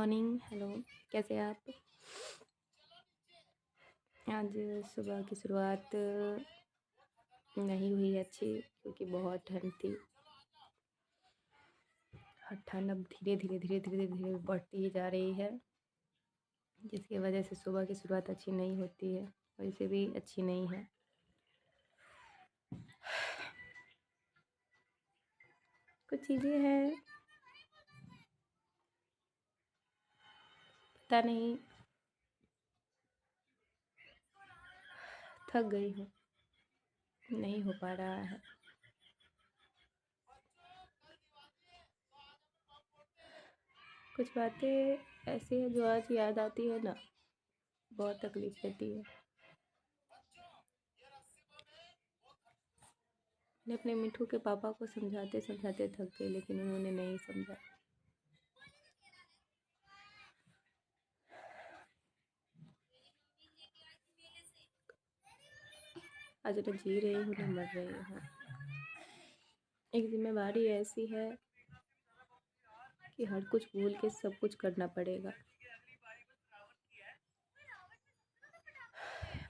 Morning. Hello, कैसे हैं आप? आज सुबह की शुरुआत नहीं हुई अच्छी, क्योंकि बहुत ठंड थी और ठंड अब धीरे धीरे बढ़ती ही जा रही है, जिसकी वजह से सुबह की शुरुआत अच्छी नहीं होती है, वैसे भी अच्छी नहीं है। कुछ चीज़ें हैं, पता नहीं, थक गई हूँ, नहीं हो पा रहा है। कुछ बातें ऐसी हैं जो आज याद आती है ना, बहुत तकलीफ देती है। मैंने अपने मिठू के पापा को समझाते समझाते थक गई, लेकिन उन्होंने नहीं समझा। आज न जी रही हूँ न मर रही हूँ। एक जिम्मेवारी ऐसी है कि हर कुछ भूल के सब कुछ करना पड़ेगा।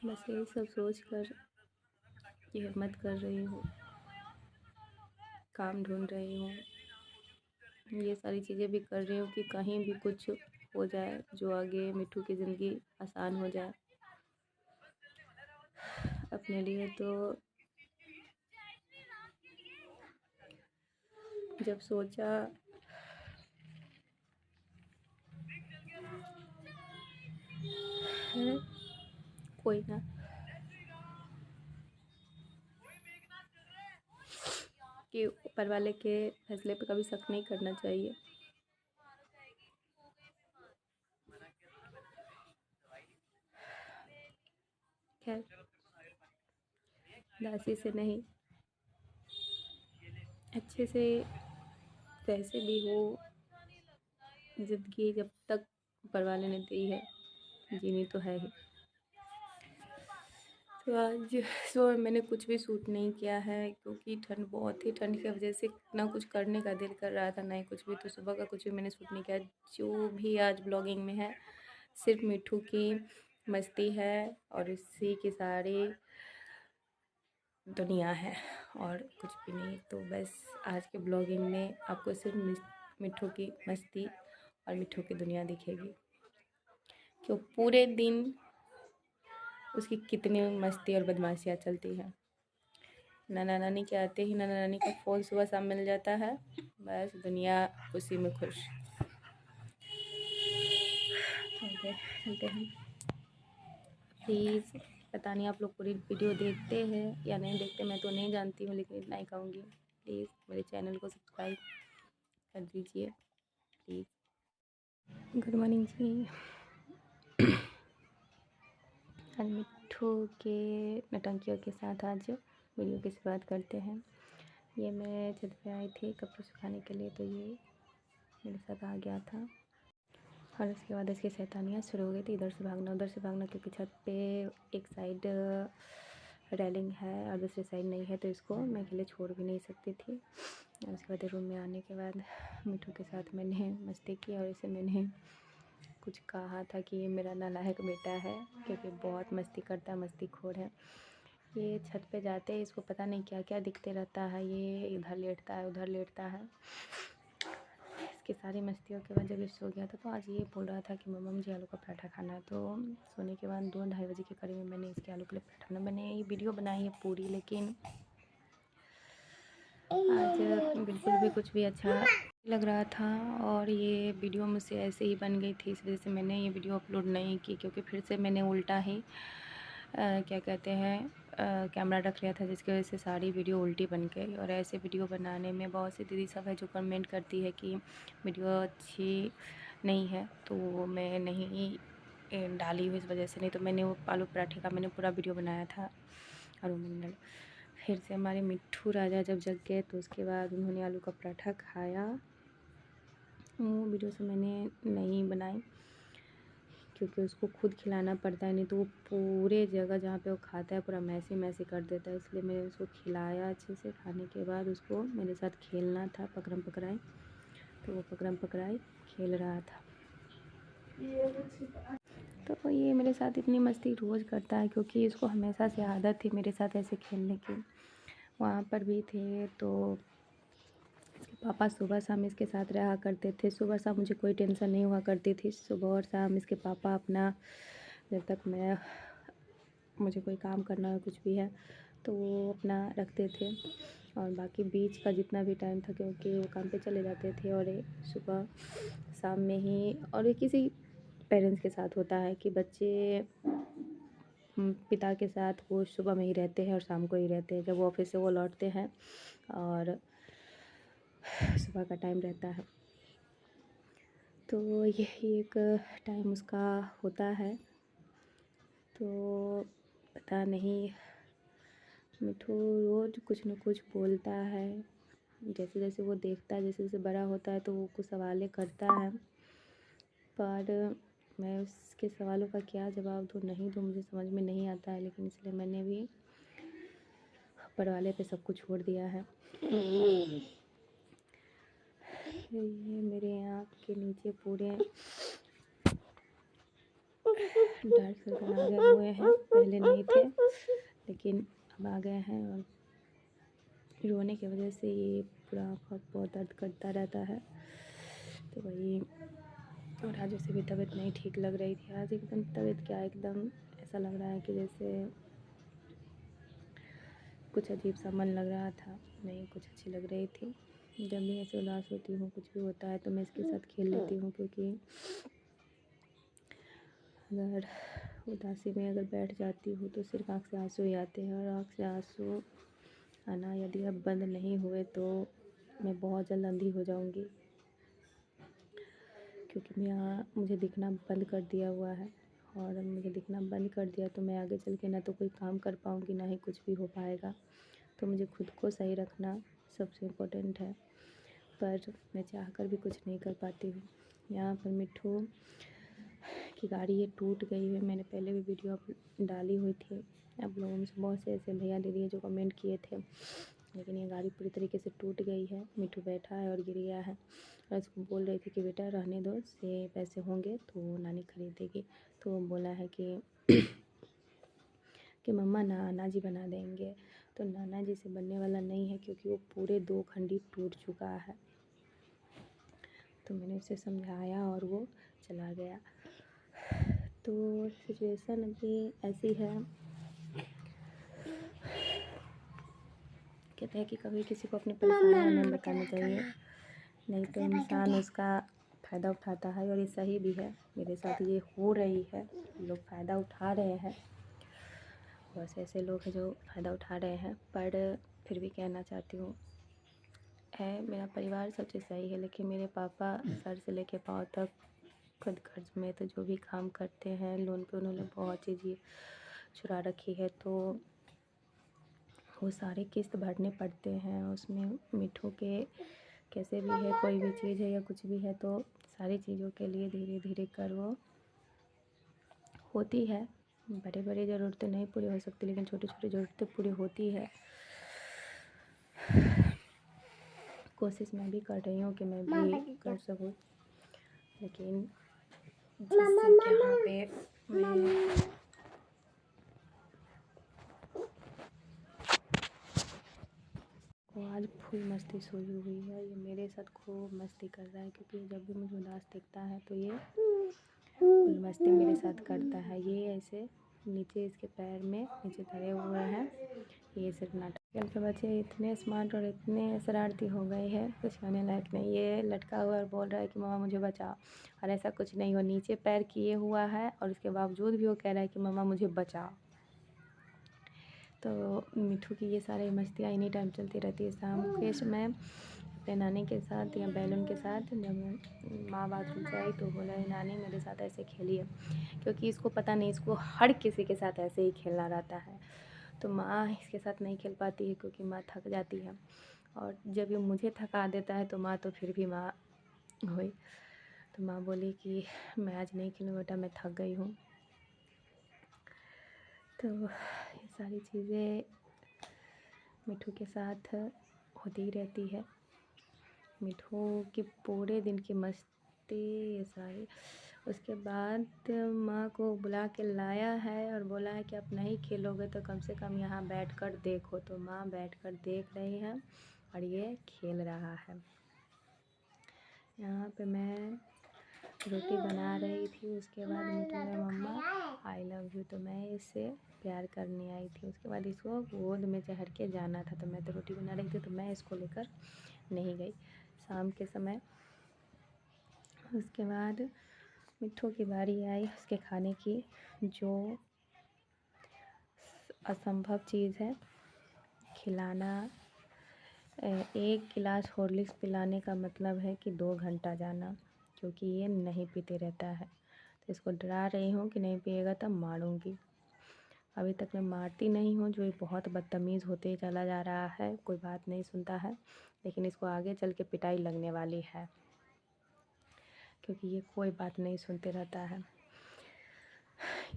बस यही सब सोच कर ये हिम्मत कर रही हूँ, काम ढूंढ रही हूँ, ये सारी चीज़ें भी कर रही हूँ कि कहीं भी कुछ हो जाए जो आगे मिठू की ज़िंदगी आसान हो जाए। अपने लिए तो जब सोचा है, कोई ना, कि ऊपर वाले के फैसले पे कभी शक नहीं करना चाहिए। खैर, दासी से नहीं, अच्छे से कैसे भी हो, ज़िंदगी जब तक ऊपर वाले ने दी है जीनी तो है ही। तो आज सुबह मैंने कुछ भी शूट नहीं किया है, क्योंकि ठंड बहुत थी। ठंड की वजह से ना कुछ करने का दिल कर रहा था, ना ही कुछ भी। तो सुबह का कुछ भी मैंने शूट नहीं किया। जो भी आज ब्लॉगिंग में है सिर्फ मिठू की मस्ती है और इसी की सारी दुनिया है, और कुछ भी नहीं। तो बस आज के ब्लॉगिंग में आपको सिर्फ मिठू की मस्ती और मिठू की दुनिया दिखेगी, क्यों पूरे दिन उसकी कितनी मस्ती और बदमाशियाँ चलती हैं। नाना नानी के आते ही नाना नानी का फ़ोन सुबह शाम मिल जाता है, बस दुनिया उसी में खुश। चलते हैं। प्लीज़, पता नहीं आप लोग पूरी वीडियो देखते हैं या नहीं देखते, मैं तो नहीं जानती हूँ, लेकिन इतना ही कहूँगी, प्लीज़ मेरे चैनल को सब्सक्राइब कर दीजिए प्लीज़। गुड मॉर्निंग जी। आज मिठू के नौटंकियों के साथ आज वीडियो की शुरुआत करते हैं। ये मैं छत पे आई थी कपड़े सुखाने के लिए, तो ये मेरे साथ आ गया था और उसके बाद इसकी शैतानियाँ शुरू हो गई थी। इधर से भागना उधर से भागना, क्योंकि छत पे एक साइड रेलिंग है और दूसरी साइड नहीं है, तो इसको मैं अकेले छोड़ भी नहीं सकती थी। और उसके बाद रूम में आने के बाद मिठू के साथ मैंने मस्ती की और इसे मैंने कुछ कहा था कि ये मेरा नालायक बेटा है, क्योंकि बहुत मस्ती करता है, मस्तीखोर है। ये छत पे जाते ही इसको पता नहीं क्या क्या दिखते रहता है, ये इधर लेटता है उधर लेटता है। इसकी सारी मस्तियों के बाद जब ये सो गया था, तो आज ये बोल रहा था कि मम्मा मुझे आलू का पराठा खाना है। तो सोने के बाद 2-2:30 बजे के करीब में मैंने इसके आलू के लिए पराठा बनाया। मैंने ये वीडियो बनाई है पूरी, लेकिन आज बिल्कुल भी कुछ भी अच्छा लग रहा था और ये वीडियो मुझसे ऐसे ही बन गई थी। इस वजह से मैंने ये वीडियो अपलोड नहीं की, क्योंकि फिर से मैंने उल्टा ही क्या कहते हैं कैमरा रख लिया था, जिसकी वजह से सारी वीडियो उल्टी बन गई। और ऐसे वीडियो बनाने में बहुत सी दीदी सब है जो कमेंट करती है कि वीडियो अच्छी नहीं है, तो वो मैं नहीं डाली हूँ इस वजह से। नहीं तो मैंने वो आलू पराठे का मैंने पूरा वीडियो बनाया था। और मैंने फिर से हमारे मिट्ठू राजा जब जग गए, तो उसके बाद उन्होंने आलू का पराठा खाया। वो वीडियो से मैंने नहीं बनाई, क्योंकि उसको खुद खिलाना पड़ता है, नहीं तो वो पूरे जगह जहाँ पे वो खाता है पूरा मैसी मैसी कर देता है। इसलिए मैंने उसको खिलाया अच्छे से। खाने के बाद उसको मेरे साथ खेलना था, पकड़म पकड़ाई, तो वो पकड़म पकड़ाई खेल रहा था। तो ये मेरे साथ इतनी मस्ती रोज़ करता है क्योंकि इसको हमेशा से आदत थी मेरे साथ ऐसे खेलने की। वहाँ पर भी थे तो इसके पापा सुबह शाम इसके साथ रहा करते थे। सुबह शाम मुझे कोई टेंशन नहीं हुआ करती थी। सुबह और शाम इसके पापा अपना जब तक मुझे कोई काम करना है कुछ भी है तो वो अपना रखते थे, और बाकी बीच का जितना भी टाइम था क्योंकि वो काम पे चले जाते थे, और ये सुबह शाम में ही, और ये किसी पेरेंट्स के साथ होता है कि बच्चे पिता के साथ वो सुबह में ही रहते हैं और शाम को ही रहते हैं, जब वो ऑफिस से वो लौटते हैं और सुबह का टाइम रहता है। तो यही एक टाइम उसका होता है। तो पता नहीं, मिठू रोज़ कुछ न कुछ बोलता है। जैसे जैसे वो देखता है, जैसे जैसे बड़ा होता है तो वो कुछ सवालें करता है, पर मैं उसके सवालों का क्या जवाब दूँ नहीं दूँ मुझे समझ में नहीं आता है। लेकिन इसलिए मैंने भी ऊपर वाले पे सब कुछ छोड़ दिया है। ये मेरे आँख के नीचे पूरे डार्क सर्कल आ गए हुए हैं, पहले नहीं थे लेकिन अब आ गए हैं, और रोने की वजह से ये पूरा आँख बहुत दर्द करता रहता है। तो वही, और आज उसे भी तबीयत नहीं ठीक लग रही थी। आज एकदम तबीयत क्या, एकदम ऐसा लग रहा है कि जैसे कुछ अजीब सा मन लग रहा था, नहीं कुछ अच्छी लग रही थी। जब भी ऐसे उदास होती हूँ, कुछ भी होता है तो मैं इसके साथ खेल लेती हूँ, क्योंकि अगर उदासी में अगर बैठ जाती हूँ तो सिर्फ आँख से आंसू ही आते हैं, और आँख से आंसू आना यदि अब बंद नहीं हुए तो मैं बहुत जल्द अंधी हो जाऊँगी, क्योंकि मुझे दिखना बंद कर दिया हुआ है, और मुझे दिखना बंद कर दिया तो मैं आगे चल के ना तो कोई काम कर पाऊँगी, ना ही कुछ भी हो पाएगा। तो मुझे खुद को सही रखना सबसे इम्पोर्टेंट है, पर मैं चाह कर भी कुछ नहीं कर पाती हूँ। यहाँ पर मिट्ठू की गाड़ी ये टूट गई है। मैंने पहले भी वीडियो डाली हुई थी, आप लोगों में से बहुत से ऐसे भैया दीदी जो कमेंट किए थे, लेकिन ये गाड़ी पूरी तरीके से टूट गई है। मिट्ठू बैठा है और गिर गया है, और इसको बोल रही थी कि बेटा रहने दो, से पैसे होंगे तो नानी खरीद देगी। तो वो बोला है कि मम्मा नाना जी बना देंगे, तो नाना जी से बनने वाला नहीं है, क्योंकि वो पूरे 2 खंडी टूट चुका है। तो मैंने उसे समझाया और वो चला गया। तो सिचुएशन अभी ऐसी है, कहते हैं कि कभी किसी को अपनी परेशानियाँ नहीं बतानी चाहिए, नहीं तो इंसान उसका फ़ायदा उठाता है, और ये सही भी है। मेरे साथ ये हो रही है, लोग फ़ायदा उठा रहे हैं, बस ऐसे लोग हैं जो फ़ायदा उठा रहे हैं। पर फिर भी कहना चाहती हूँ, है मेरा परिवार सबसे सही है, लेकिन मेरे पापा सर से लेके पाँव तक खुद कर्ज में, तो जो भी काम करते हैं लोन पे उन्होंने बहुत चीज़ें चुरा रखी है, तो वो सारे किस्त भरने पड़ते हैं। उसमें मिट्ठू के कैसे भी है, कोई भी चीज़ है या कुछ भी है, तो सारी चीज़ों के लिए धीरे धीरे कर वो होती है। बड़े बड़े ज़रूरतें नहीं पूरी हो सकती, लेकिन छोटी छोटी ज़रूरतें पूरी होती है। कोशिश मैं भी कर रही हूँ कि मैं भी कर सकूँ, लेकिन जिससे कि यहाँ पे मैं वो आज फुल मस्ती सोई हुई है। ये मेरे साथ खूब मस्ती कर रहा है, क्योंकि जब भी मुझे उदास दिखता है तो ये फुल मस्ती मेरे साथ करता है। ये ऐसे नीचे इसके पैर में नीचे धरे हुए हैं, ये सिर्फ नाटक। आजकल के बच्चे इतने स्मार्ट और इतने शरारती हो गए हैं, कुछ कहने लायक नहीं। ये लटका हुआ और बोल रहा है कि मम्मा मुझे बचाओ, और ऐसा कुछ नहीं, वो नीचे पैर किए हुआ है और उसके बावजूद भी वो कह रहा है कि मम्मा मुझे बचाओ। तो मिट्ठू की ये सारी मस्तियाँ एनी टाइम चलती रहती है। शाम के समय अपने नानी के साथ या बैलून के साथ, जब माँ बाथरूम से आई तो बोला नानी मेरे साथ ऐसे खेलिए, क्योंकि इसको पता नहीं, इसको हर किसी के साथ ऐसे ही खेलना रहता है। तो माँ इसके साथ नहीं खेल पाती है, क्योंकि माँ थक जाती है, और जब ये मुझे थका देता है तो माँ तो फिर भी माँ हुई। तो माँ बोली कि मैं आज नहीं खेलूँ बेटा, मैं थक गई हूँ। तो ये सारी चीज़ें मिट्ठू के साथ होती ही रहती है। मिट्ठू की पूरे दिन की मस्ती ये सारी, उसके बाद माँ को बुला के लाया है और बोला है कि आप नहीं खेलोगे तो कम से कम यहाँ बैठकर देखो। तो माँ बैठकर देख रही है और ये खेल रहा है। यहाँ पे मैं रोटी बना रही थी। उसके बाद मिट्टू बोला मम्मा आई लव यू, तो मैं इससे प्यार करने आई थी। उसके बाद इसको गोद में चढ़ के जाना था, तो मैं तो रोटी बना रही थी तो मैं इसको लेकर नहीं गई। शाम के समय उसके बाद मिट्टू की बारी आई उसके खाने की, जो असंभव चीज़ है खिलाना। 1 गिलास हॉर्लिक्स पिलाने का मतलब है कि 2 घंटा जाना, क्योंकि ये नहीं पीते रहता है। तो इसको डरा रही हूँ कि नहीं पिएगा तब मारूंगी। अभी तक मैं मारती नहीं हूँ, जो ये बहुत बदतमीज़ होते ही चला जा रहा है, कोई बात नहीं सुनता है। लेकिन इसको आगे चल के पिटाई लगने वाली है, क्योंकि ये कोई बात नहीं सुनते रहता है।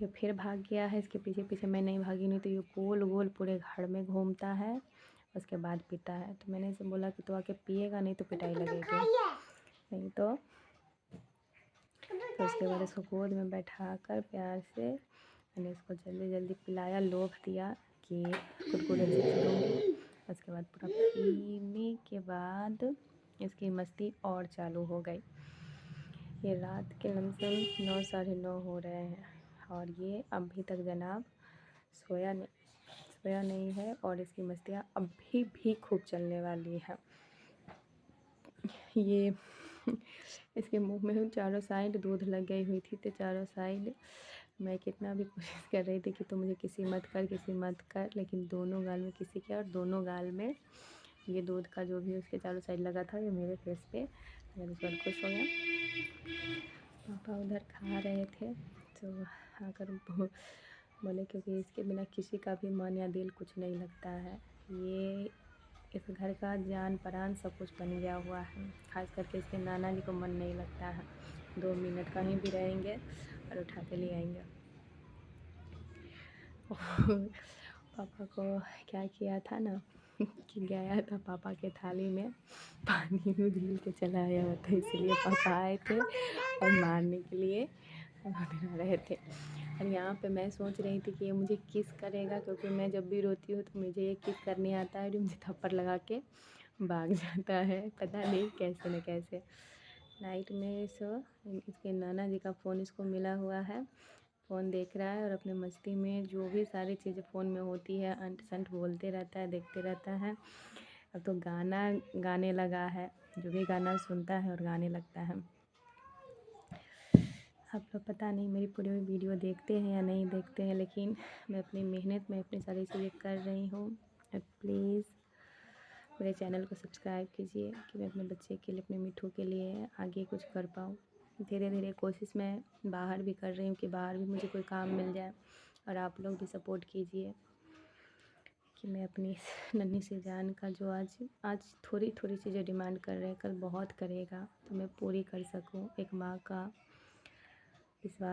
ये फिर भाग गया है, इसके पीछे पीछे मैं नहीं भागी, नहीं तो ये गोल गोल पूरे घर में घूमता है, उसके बाद पीता है। तो मैंने इसे बोला कि तो आके पिएगा, नहीं तो पिटाई लगेगी, नहीं तो उसके बाद इसको गोद में बैठा कर प्यार से मैंने इसको जल्दी जल्दी पिलाया, लोभ दिया कि कुरकुरे चिप्स दूँगी। उसके बाद पूरा पीने के बाद इसकी मस्ती और चालू हो गई। ये रात के लमसम 9 साढ़े 9 हो रहे हैं और ये अभी तक जनाब सोया नहीं है और इसकी मस्तियाँ अभी भी खूब चलने वाली है। ये इसके मुंह में चारों साइड दूध लग गई हुई थी, तो चारों साइड मैं कितना भी कोशिश कर रही थी कि तो मुझे किसी मत कर, लेकिन दोनों गाल में किसी किया और दोनों गाल में ये दूध का जो भी उसके चारों साइड लगा था ये मेरे फेस पे। मैं इस बार खुश हो गया। पापा उधर खा रहे थे तो आकर बोले क्योंकि इसके बिना किसी का भी मन या दिल कुछ नहीं लगता है। ये इस घर का जान प्राण सब कुछ बन गया हुआ है। खास करके इसके नाना जी को मन नहीं लगता है, 2 मिनट कहीं भी रहेंगे और उठा के ले आएंगे। पापा को क्या किया था ना कि गया था पापा के थाली में पानी में भील के चला आया हुआ था, इसलिए पापा आए थे और मारने के लिए डरा रहे थे। और यहाँ पे मैं सोच रही थी कि ये मुझे किस करेगा, क्योंकि मैं जब भी रोती हूँ तो मुझे ये किस करने आता है और मुझे थप्पड़ लगा के भाग जाता है, पता नहीं कैसे न कैसे। नाइट में इसके नाना जी का फ़ोन इसको मिला हुआ है, फ़ोन देख रहा है और अपने मस्ती में जो भी सारी चीज़ें फ़ोन में होती है अंट संट बोलते रहता है, देखते रहता है। अब तो गाना गाने लगा है, जो भी गाना सुनता है और गाने लगता है। आप लोग पता नहीं मेरी पूरी वीडियो देखते हैं या नहीं देखते हैं, लेकिन मैं अपनी मेहनत में अपनी सारी चीज़ें कर रही हूँ। प्लीज़ मेरे चैनल को सब्सक्राइब कीजिए कि मैं अपने बच्चे के लिए, अपने मिट्टू के लिए आगे कुछ कर पाऊँ। धीरे धीरे कोशिश मैं बाहर भी कर रही हूँ कि बाहर भी मुझे कोई काम मिल जाए, और आप लोग भी सपोर्ट कीजिए कि मैं अपनी इस नन्ही सी जान का जो आज थोड़ी थोड़ी चीज़ें डिमांड कर रहे हैं, कल बहुत करेगा, तो मैं पूरी कर सकूँ। एक माँ का विश्वास